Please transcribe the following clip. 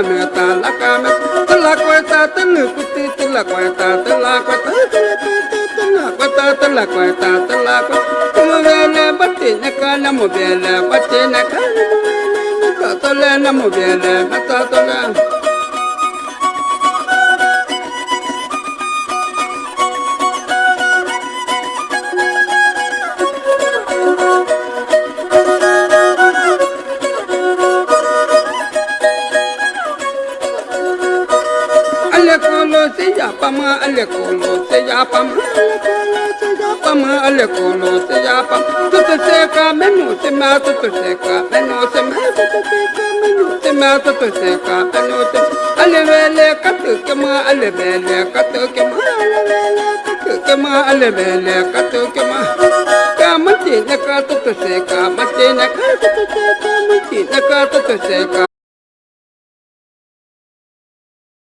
meta la kameta la kweta tenu kuti la kweta la kweta la kweta la kweta le batte ne kana mo bele batte ne kana mo bele to le na mo bele to le se ya pama ale kolo se ya pama ale kolo se ya pama tu se ka menu se ma tu se ka menu se ma tu se ka menu se ma tu se ka menu se ale vele ka tu ke ma ale vele ka tu ke ma ale vele ka tu ke ma ale vele ka tu ke ma ka mati ne ka tu se ka mati ne ka tu se ka mati ne ka tu se ka